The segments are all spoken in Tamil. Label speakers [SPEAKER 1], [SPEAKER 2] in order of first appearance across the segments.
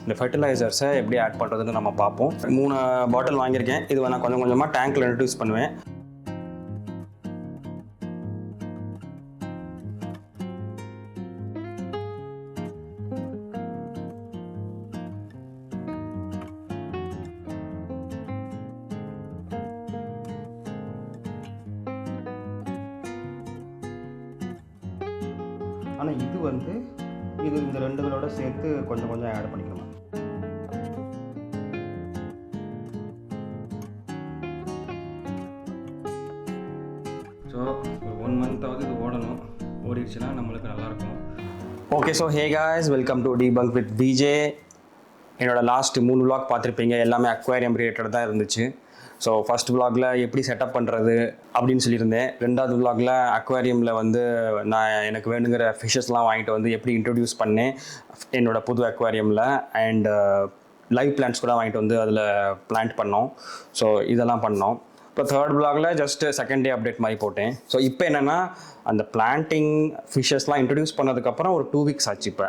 [SPEAKER 1] இந்த ஃபர்டிலைசர்ஸை எப்படி ஆட் பண்ணுறதுன்னு நம்ம பார்ப்போம். 3 பாட்டில் வாங்கியிருக்கேன். இது நான் கொஞ்சம் கொஞ்சமாக டேங்க்கில் இன்ட்ரடியூஸ் பண்ணுவேன். ஆனால் இது இந்த ரெண்டுகளோட சேர்த்து கொஞ்சம் கொஞ்சம் ஆட் பண்ணிக்கணும். ஸோ ஒரு 1 மந்த்தாவது இது ஓடிடுச்சுன்னா நம்மளுக்கு நல்லாயிருக்கும். Okay, so hey guys, welcome to debunk with VJ. என்னோடய லாஸ்ட் 3 vlog பார்த்துருப்பீங்க. எல்லாமே அக்வேரியம் ரிலேட்டட் தான் இருந்துச்சு. ஸோ ஃபர்ஸ்ட் vlogல எப்படி செட்டப் பண்ணுறது அப்படின்னு சொல்லியிருந்தேன். 2வது vlogல அக்வேரியமில் நான் எனக்கு வேணுங்கிற ஃபிஷ்ஷஸ்லாம் வாங்கிட்டு எப்படி இன்ட்ரடியூஸ் பண்ணேன் என்னோடய புது அக்வேரியமில். அண்ட் லைவ் பிளான்ட்ஸ் கூட வாங்கிட்டு அதில் பிளான்ட் பண்ணோம். ஸோ இதெல்லாம் பண்ணோம். இப்போ 3rd vlogல ஜஸ்ட் செகண்ட் டே அப்டேட் மாதிரி போட்டேன். ஸோ இப்போ என்னென்னா அந்த பிளான்டிங் ஃபிஷ்ஷஸ்லாம் இன்ட்ரடியூஸ் பண்ணதுக்கப்புறம் ஒரு 2 weeks ஆச்சு. இப்போ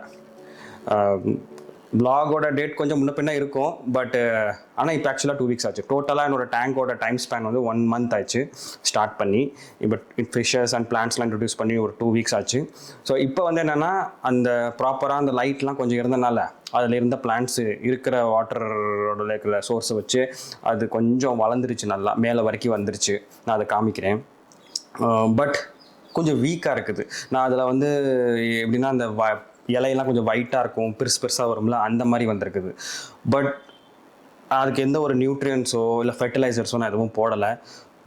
[SPEAKER 1] vlogோட டேட் கொஞ்சம் முன்ன பின்ன இருக்கும். பட் ஆனால் இப்போ ஆக்சுவலாக 2 weeks ஆச்சு. டோட்டலாக என்னோட டேங்கோட டைம் ஸ்பேன் 1 month ஆச்சு ஸ்டார்ட் பண்ணி. இப்போ ஃபிஷ்ஷஸ் அண்ட் பிளான்ட்ஸ்லாம் இன்ட்ரடியூஸ் பண்ணி ஒரு 2 weeks ஆச்சு. ஸோ இப்போ என்னென்னா அந்த ப்ராப்பராக அந்த லைட்லாம் கொஞ்சம் இருந்தனால அதில் இருந்த பிளான்ட்ஸ் இருக்கிற வாட்டரோட இருக்கிற சோர்ஸை வச்சு அது கொஞ்சம் வளர்ந்துருச்சு, நல்லா மேலே வரைக்கும் வந்துருச்சு. நான் அதை காமிக்கிறேன். பட் கொஞ்சம் வீக்காக இருக்குது. நான் அதில் எப்படின்னா அந்த இலையெல்லாம் கொஞ்சம் ஒயிட்டாக இருக்கும், பெருசாக வரும்ல, அந்த மாதிரி வந்திருக்குது. பட் அதுக்கு எந்த ஒரு நியூட்ரியன்ஸோ இல்லை ஃபெர்டிலைசர்ஸோ நான் எதுவும் போடலை.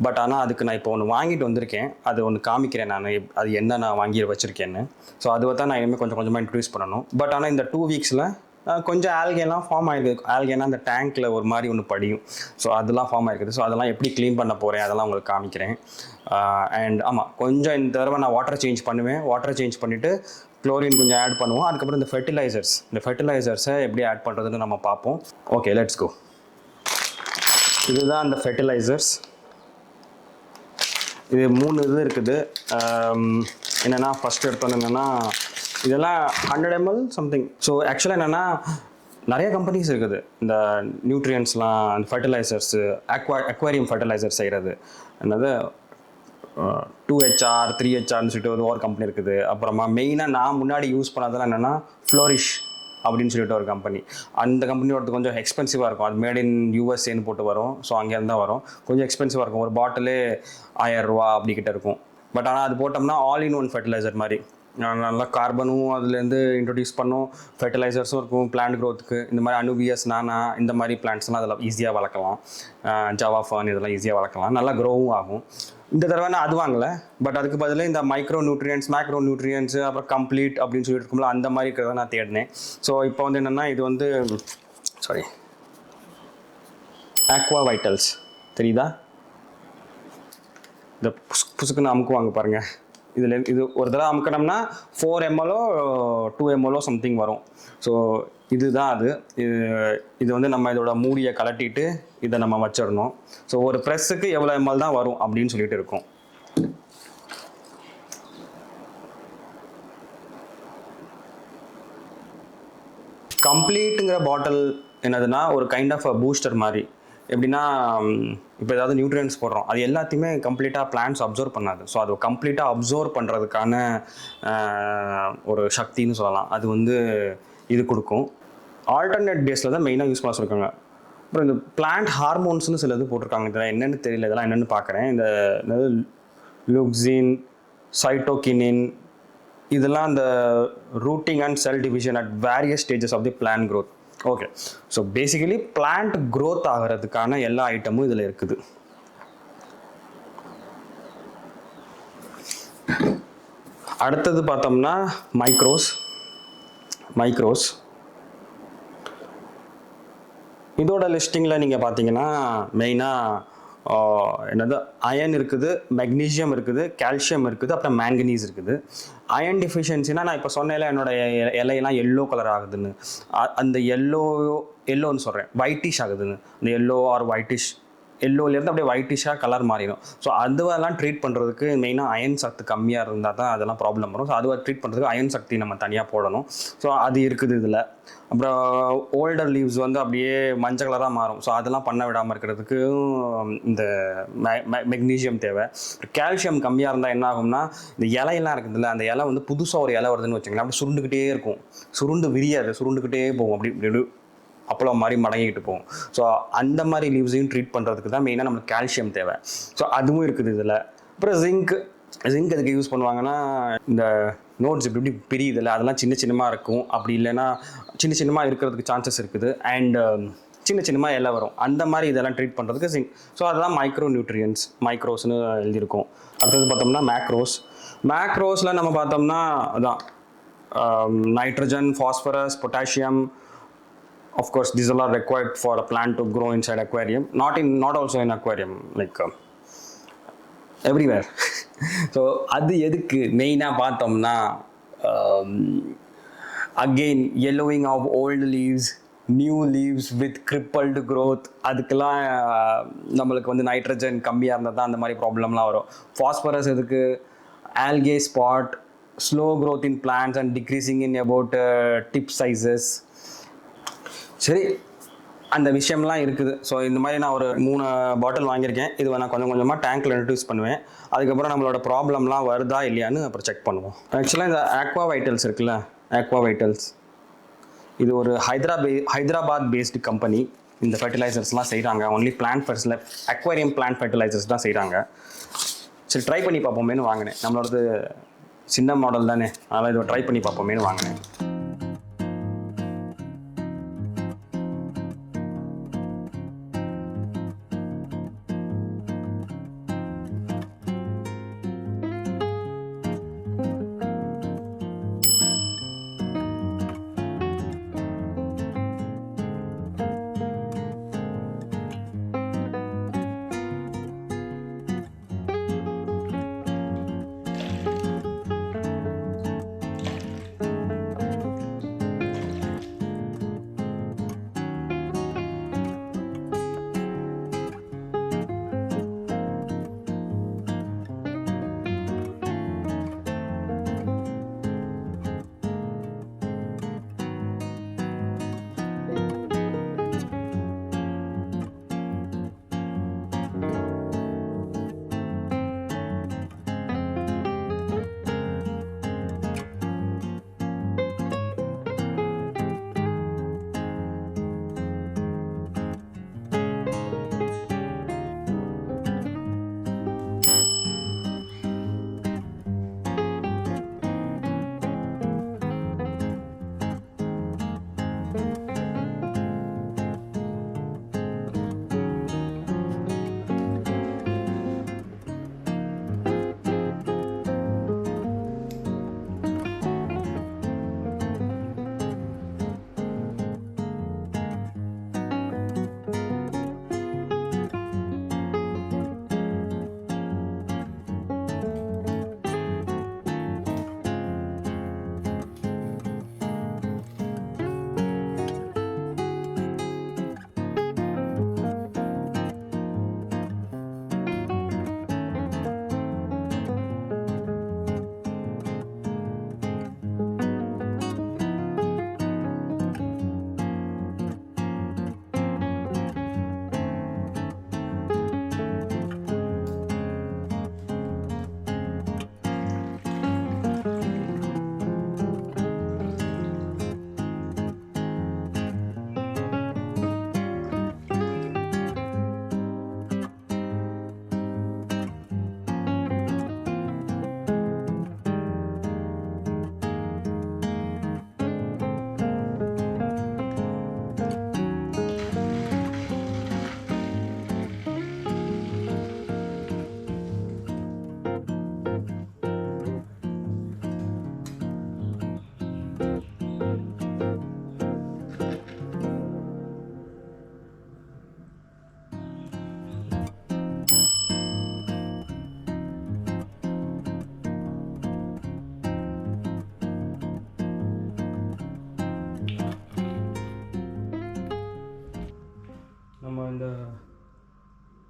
[SPEAKER 1] பட் ஆனால் அதுக்கு நான் இப்போ ஒன்று வாங்கிட்டு வந்திருக்கேன். அது ஒன்று காமிக்கிறேன் நான், அது என்ன நான் வாங்கி வச்சுருக்கேன்னு. ஸோ அதை தான் நான் இனிமேல் கொஞ்சம் கொஞ்சமாக இன்ட்ரடியூஸ் பண்ணணும். பட் ஆனால் இந்த 2 weeksல கொஞ்சம் ஆல்கேலாம் ஃபார்ம் ஆகிருக்கு. ஆல்கேனா அந்த டேங்க்கில் ஒரு மாதிரி ஒன்று படியும். ஸோ அதெல்லாம் ஃபார்ம் ஆகிருக்குது. ஸோ அதெல்லாம் எப்படி க்ளீன் பண்ண போகிறேன் அதெல்லாம் உங்களுக்கு காமிக்கிறேன். அண்ட் ஆமாம், கொஞ்சம் இந்த தடவை நான் வாட்டர் சேஞ்ச் பண்ணுவேன். வாட்டர் சேஞ்ச் பண்ணிவிட்டு குளோரின் கொஞ்சம் ஆட் பண்ணுவோம். அதுக்கப்புறம் இந்த ஃபெர்டிலைசர்ஸை எப்படி ஆட் பண்ணுறதுன்னு நம்ம பார்ப்போம். Okay, let's go. இதுதான் அந்த ஃபெர்டிலைசர்ஸ். இது 3 இது இருக்குது. என்னென்னா ஃபஸ்ட் எடுத்தோன்னு என்னென்னா இதெல்லாம் 100 ml சம்திங். ஸோ ஆக்சுவலாக என்னென்னா நிறைய கம்பெனிஸ் இருக்குது இந்த நியூட்ரியன்ஸ்லாம், அந்த ஃபர்டிலைசர்ஸு, அக்வேரியம் ஃபர்டிலைசர் செய்கிறது. என்னது 2HR 3HRன்னு சொல்லிட்டு ஒரு கம்பெனி இருக்குது. அப்புறமா மெயினாக நான் முன்னாடி யூஸ் பண்ணதெல்லாம் என்னென்னா ஃப்ளோரிஷ் அப்படின்னு சொல்லிட்டு ஒரு கம்பெனி. அந்த கம்பெனியோட கொஞ்சம் எக்ஸ்பென்சிவாக இருக்கும். அது மேட் இன் USA போட்டு வரும். ஸோ அங்கேருந்து தான் வரும். கொஞ்சம் எக்ஸ்பென்சிவாக இருக்கும். ஒரு பாட்டிலே 1000 ரூபா அப்படிக்கிட்ட இருக்கும். பட் ஆனால் அது போட்டோம்னா ஆல் இன் ஒன் ஃபர்டிலைசர் மாதிரி நல்லா கார்பனும் அதுலேருந்து இன்ட்ரடியூஸ் பண்ணும், ஃபெர்டிலைசர்ஸும் இருக்கும் பிளான்ட் க்ரோத்துக்கு. இந்த மாதிரி அனுபியஸ், நானா, இந்த மாதிரி பிளான்ட்ஸ்லாம் அதில் ஈஸியாக வளர்க்கலாம். ஜவா ஃபர்ன் இதெல்லாம் ஈஸியாக வளர்க்கலாம், நல்லா க்ரோவும் ஆகும். இந்த தடவை நான் அது வாங்கலை. பட் அதுக்கு பதிலாக இந்த மைக்ரோ நியூட்ரியன்ஸ், மேக்ரோ நியூட்ரியன்ஸு, அப்புறம் கம்ப்ளீட் அப்படின்னு சொல்லிட்டு இருக்கும்போது அந்த மாதிரி இருக்கிறத நான் தேடினேன். ஸோ இப்போ என்னென்னா இது ஆக்வா வைட்டல்ஸ் தெரியுதா? இந்த புசுக்குன்னு அமுக்குவாங்க பாருங்கள். இது ஒரு தடவை அமுக்கணும்னா 4 ml 2 ml சம்திங் வரும். ஸோ இதுதான் அது. இது நம்ம இதோட மூடியை கலட்டிட்டு இதை நம்ம வச்சிடணும். ஸோ ஒரு ப்ரெஸ்ஸுக்கு எவ்வளோ ml தான் வரும் அப்படின்னு சொல்லிட்டு இருக்கும். கம்ப்ளீட்டுங்கிற பாட்டில் என்னதுன்னா ஒரு கைண்ட் ஆஃப் அ பூஸ்டர் மாதிரி. எப்படின்னா இப்போ ஏதாவது நியூட்ரியன்ஸ் போடுறோம், அது எல்லாத்தையுமே கம்ப்ளீட்டாக பிளான்ட்ஸ் அப்சர்வ் பண்ணாது. ஸோ அது கம்ப்ளீட்டாக அப்சர்வ் பண்ணுறதுக்கான ஒரு சக்தின்னு சொல்லலாம். அது இது கொடுக்கும். ஆல்டர்னேட் பேஸில் தான் மெயினாக யூஸ் பண்ண சொல்லியிருக்காங்க. அப்புறம் இந்த பிளான்ட் ஹார்மோன்ஸ்னு சில இது போட்டிருக்காங்க. இதெல்லாம் என்னென்னு தெரியல. இதெல்லாம் என்னென்னு பார்க்குறேன். இந்த லுக்ஸின், சைட்டோகினின், இதெல்லாம் இந்த rooting and cell division at various stages of the plant growth. Okay, so basically plant growth ஆகிறதுக்கான எல்லா ஐட்டமும் இதில் இருக்குது. அடுத்தது பார்த்தோம்னா மைக்ரோஸ். இதோட லிஸ்டிங்கில் நீங்கள் பார்த்தீங்கன்னா மெயினாக என்னது அயன் இருக்குது, மெக்னீஷியம் இருக்குது, கால்சியம் இருக்குது, அப்புறம் மேங்கனீஸ் இருக்குது. அயன் டிஃபிஷியன்சினா நான் இப்போ சொன்னேன்ல என்னோட இலையெல்லாம் எல்லோ கலர் ஆகுதுன்னு. அந்த எல்லோன்னு சொல்கிறேன், ஒயிட்டிஷ் ஆகுதுன்னு. அந்த எல்லோ ஆர் ஒயிட்டிஷ் எல்லோலேருந்து அப்படியே ஒயிட்டிஷாக கலர் மாறிடும். ஸோ அதுவெல்லாம் ட்ரீட் பண்ணுறதுக்கு மெயினாக அயன் சத்து கம்மியாக இருந்தால் தான் அதெல்லாம் ப்ராப்ளம் வரும். ஸோ அதுவை ட்ரீட் பண்ணுறதுக்கு அயன் சக்தி நம்ம தனியாக போடணும். ஸோ அது இருக்குது இதில். அப்புறம் ஓல்டர் லீவ்ஸ் வந்து அப்படியே மஞ்சள் கலராக மாறும். ஸோ அதெல்லாம் பண்ண விடாமல் இருக்கிறதுக்கு இந்த மெக்னீஷியம் தேவை. கால்சியம் கம்மியாக இருந்தால் என்ன ஆகும்னா, இந்த இலையெல்லாம் இருக்குதுல்ல, அந்த இலை வந்து புதுசாக ஒரு இலை வருதுன்னு வச்சுக்கலாம், அப்படி சுருண்டுக்கிட்டே இருக்கும். சுருண்டு விரியாது, சுருண்டுக்கிட்டே போகும், அப்படி அப்பளம் மாதிரி மடங்கிக்கிட்டு போகும். ஸோ அந்த மாதிரி லீவ்ஸையும் ட்ரீட் பண்ணுறதுக்கு தான் மெயினாக நம்மளுக்கு கால்சியம் தேவை. ஸோ அதுவும் இருக்குது இதில். அப்புறம் ஜிங்க் எதுக்கு யூஸ் பண்ணுவாங்கன்னா, இந்த நோட்ஸ் இப்படி பிரியுதில்ல, அதெல்லாம் சின்னமாக இருக்கும். அப்படி இல்லைன்னா சின்னமாக இருக்கிறதுக்கு சான்சஸ் இருக்குது. அண்ட் சின்னமாக எல்லாம் வரும். அந்த மாதிரி இதெல்லாம் ட்ரீட் பண்ணுறதுக்கு ஜிங்க். ஸோ அதெல்லாம் மைக்ரோ நியூட்ரியன்ஸ், மைக்ரோஸ்னு எழுதியிருக்கும். அடுத்தது பார்த்தோம்னா மேக்ரோஸில் நம்ம பார்த்தோம்னா அதான் nitrogen, phosphorus, potassium. Of course, these all are required for a plant to grow inside aquarium. Not also in aquarium, like everywhere. So அது எதுக்கு மெயினாக பார்த்தோம்னா, again yellowing of old leaves, new leaves with crippled growth. அதுக்கெல்லாம் நம்மளுக்கு வந்து நைட்ரஜன் கம்மியாக இருந்தால் தான் அந்த மாதிரி ப்ராப்ளம்லாம் வரும். ஃபாஸ்பரஸ் எதுக்கு? algae spot, slow growth in plants and decreasing in about tip sizes. சரி, அந்த விஷயம்லாம் இருக்குது. ஸோ இந்த மாதிரி நான் ஒரு 3 பாட்டில் வாங்கியிருக்கேன். இது நான் கொஞ்சம் கொஞ்சமாக டேங்க்கில் இன்ட்ரடியூஸ் பண்ணுவேன். அதுக்கப்புறம் நம்மளோட ப்ராப்ளம்லாம் வருதா இல்லையான்னு அப்புறம் செக் பண்ணுவோம். ஆக்சுவலாக இந்த ஆக்வா வைட்டல்ஸ் இருக்குல்ல, ஆக்வா வைட்டல்ஸ் இது ஒரு ஹைதராபாத் பேஸ்டு கம்பெனி. இந்த ஃபர்டிலைசர்ஸ்லாம் செய்கிறாங்க. Only plant aquarium plant fertilisers தான் செய்கிறாங்க. சரி, ட்ரை பண்ணி பார்ப்போமேனு வாங்கினேன். நம்மளோடது சின்ன மாடல் தானே, அதனால் இதை ட்ரை பண்ணி பார்ப்போமேனு வாங்கினேன்.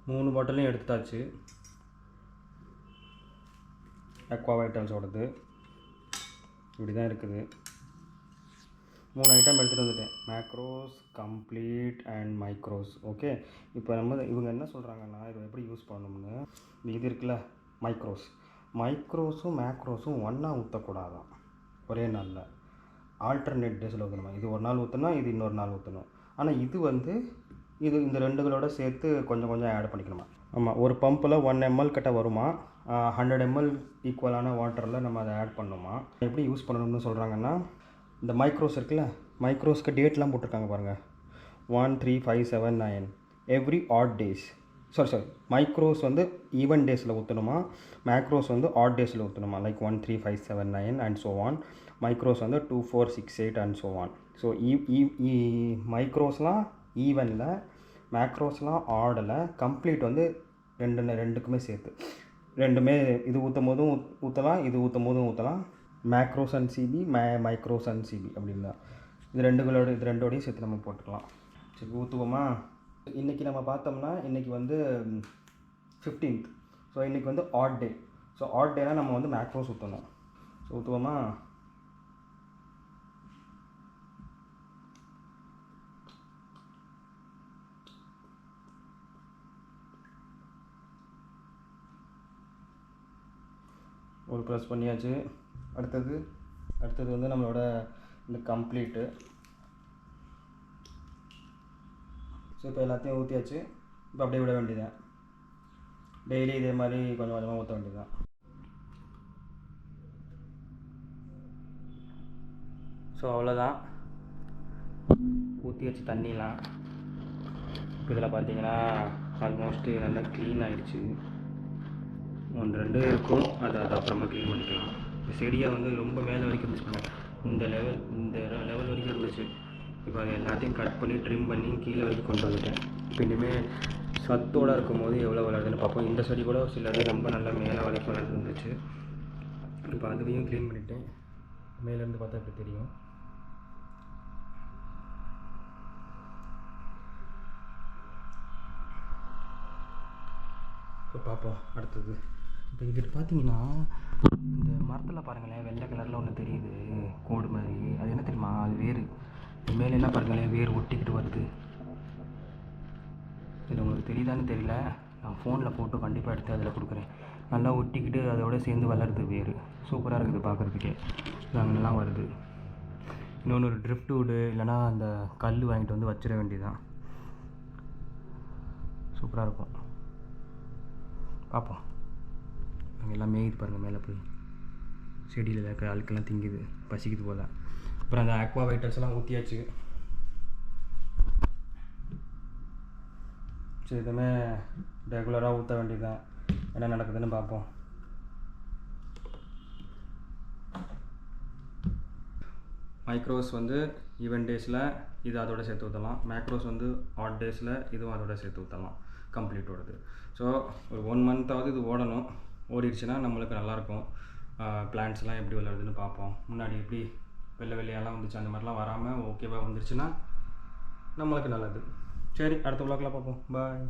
[SPEAKER 1] 3 பாட்டிலையும் எடுத்தாச்சு. அக்வா வைட்டல்ஸோடது இப்படி தான் இருக்குது. 3 ஐட்டம் எடுத்துகிட்டு வந்துட்டேன், macros, complete and micros. Okay, இப்போ இவங்க என்ன சொல்கிறாங்கன்னா இதை எப்படி யூஸ் பண்ணணும்னு. இது இருக்குல்ல மைக்ரோஸும் மேக்ரோஸும் ஒன்றா ஊற்றக்கூடாதான் ஒரே நாளில். ஆல்டர்னேட் டேஸில் ஊற்றணுமா. இது ஒரு நாள் ஊற்றினா இது இன்னொரு நாள் ஊற்றணும். ஆனால் இது இந்த ரெண்டுகளோட சேர்த்து கொஞ்சம் கொஞ்சம் ஆட் பண்ணிக்கணுமா. ஆமாம், ஒரு பம்பில் 1 ml கிட்ட வருமா. 100 ml ஈக்குவலான வாட்டரில் நம்ம அதை ஆட் பண்ணணுமா. எப்படி யூஸ் பண்ணணும்னு சொல்கிறாங்கன்னா, இந்த மைக்ரோஸ் இருக்குல்ல, மைக்ரோஸ்க்கு டேட்லாம் போட்டிருக்காங்க பாருங்கள். 1, 3, 5, 7, 9 every odd days. Sorry micros வந்து ஈவன் டேஸில் ஊற்றணுமா, மேக்ரோஸ் வந்து ஆட் டேஸில் ஊற்றணுமா. Like 1, 3, 5, 7, 9 and so on. Micros வந்து 2, 4, 6, 8 அண்ட் ஸோ ஆன். ஸோ மைக்ரோஸ்லாம் ஈவனில், மேக்ரோஸ்லாம் ஆடில், கம்ப்ளீட் வந்து ரெண்டுக்குமே சேர்த்து. ரெண்டுமே இது ஊற்றும் போதும் ஊற்றலாம், இது ஊற்றும் போதும் ஊற்றலாம். Macros and CB, micros and CB அப்படின்னா இது ரெண்டோடையும் சேர்த்து நம்ம போட்டுக்கலாம். சரி, ஊற்றுவோமா. இன்றைக்கி நம்ம பார்த்தோம்னா இன்றைக்கி வந்து 15th. ஸோ இன்றைக்கி வந்து ஆட் டே. ஸோ ஆட் டேனால் நம்ம வந்து மேக்ரோஸ் ஊற்றணும். ஸோ ஊற்றுவோமா. ஒரு ப்ரெஸ் பண்ணியாச்சு. அடுத்தது வந்து நம்மளோட இந்த கம்ப்ளீட்டு. ஸோ இப்போ எல்லாத்தையும் ஊற்றியாச்சு. இப்போ அப்படியே விட வேண்டியதான். டெய்லி இதே மாதிரி கொஞ்சம் கொஞ்சமாக ஊற்ற வேண்டியதான். ஸோ அவ்வளோதான், ஊற்றி வச்சு தண்ணிலாம். இப்போ இதில் பார்த்தீங்கன்னா ஆல்மோஸ்ட்டு நல்லா க்ளீன் ஆகிடுச்சு. 1-2 இருக்கும், அதை அப்புறமா க்ளீன் பண்ணிக்கலாம். இந்த செடியை வந்து ரொம்ப மேலே வரைக்கும் இருந்துச்சு, இந்த லெவல் வரைக்கும் இருந்துச்சு. இப்போ அது எல்லாத்தையும் கட் பண்ணி ட்ரிம் பண்ணி கீழே வரைக்கும் கொண்டு வந்துட்டேன். இப்போ இனிமேல் சத்தோடு இருக்கும் போது எவ்வளோ வளருதுன்னு பார்ப்போம். இந்த செடி கூட சிலது ரொம்ப நல்லா மேலே வரைக்கும் வளர்ந்துருந்துச்சு. இப்போ அதுவையும் க்ளீன் பண்ணிவிட்டேன். மேலேருந்து பார்த்தா இப்படி தெரியும். இப்போ பார்ப்போம் அடுத்தது. இப்போ இங்கிட்ட பார்த்தீங்கன்னா இந்த மரத்தில் பாருங்களேன், வெள்ளை கலரில் ஒன்று தெரியுது கோடு மாதிரி. அது என்ன தெரியுமா, அது வேர். மேலே என்ன பாருங்களேன், வேர் ஒட்டிக்கிட்டு வருது. இது உங்களுக்கு தெரியுதான்னு தெரியல, நான் ஃபோனில் ஃபோட்டோ கண்டிப்பாக எடுத்து அதில் கொடுக்குறேன். நல்லா ஒட்டிக்கிட்டு அதோட சேர்ந்து வளருது வேர். சூப்பராக இருக்குது பார்க்குறதுக்கே. அங்கெல்லாம் வருது. இன்னொன்று ஒரு ட்ரிஃப்ட் வுட்டு இல்லைனா அந்த கல் வாங்கிட்டு வந்து வச்சிட வேண்டியதுதான். சூப்பராக இருக்கும். பார்ப்போம். அங்கே எல்லாம் மேய்து பாருங்கள், மேலே போய் செடியில் இருக்கிற அழுக்கெல்லாம் திங்குது, பசிக்குது போல். அப்புறம் அந்த அக்வா வைட்டல்ஸ் எல்லாம் ஊற்றியாச்சு. சரி, இதுவுமே ரெகுலராக ஊற்ற வேண்டியதுதான். என்ன நடக்குதுன்னு பார்ப்போம். மைக்ரோஸ் வந்து ஈவென்ட் டேஸில் இது அதோட சேர்த்து ஊற்றலாம். மேக்ரோஸ் வந்து ஆட் டேஸில் இதுவும் அதோட சேர்த்து ஊற்றலாம், கம்ப்ளீட்டோடது. ஸோ ஒரு 1 மந்த்தாவது இது ஓடணும். ஓடிடுச்சுன்னா நம்மளுக்கு நல்லாயிருக்கும். பிளான்ட்ஸ்லாம் எப்படி வளருதுன்னு பார்ப்போம். முன்னாடி எப்படி வெள்ளையெல்லாம் வந்துச்சு, அந்த மாதிரிலாம் வராமல் ஓகேவாக வந்துருச்சுன்னா நம்மளுக்கு நல்லது. சரி, அடுத்த விளாக்லாம் பார்ப்போம். பாய்.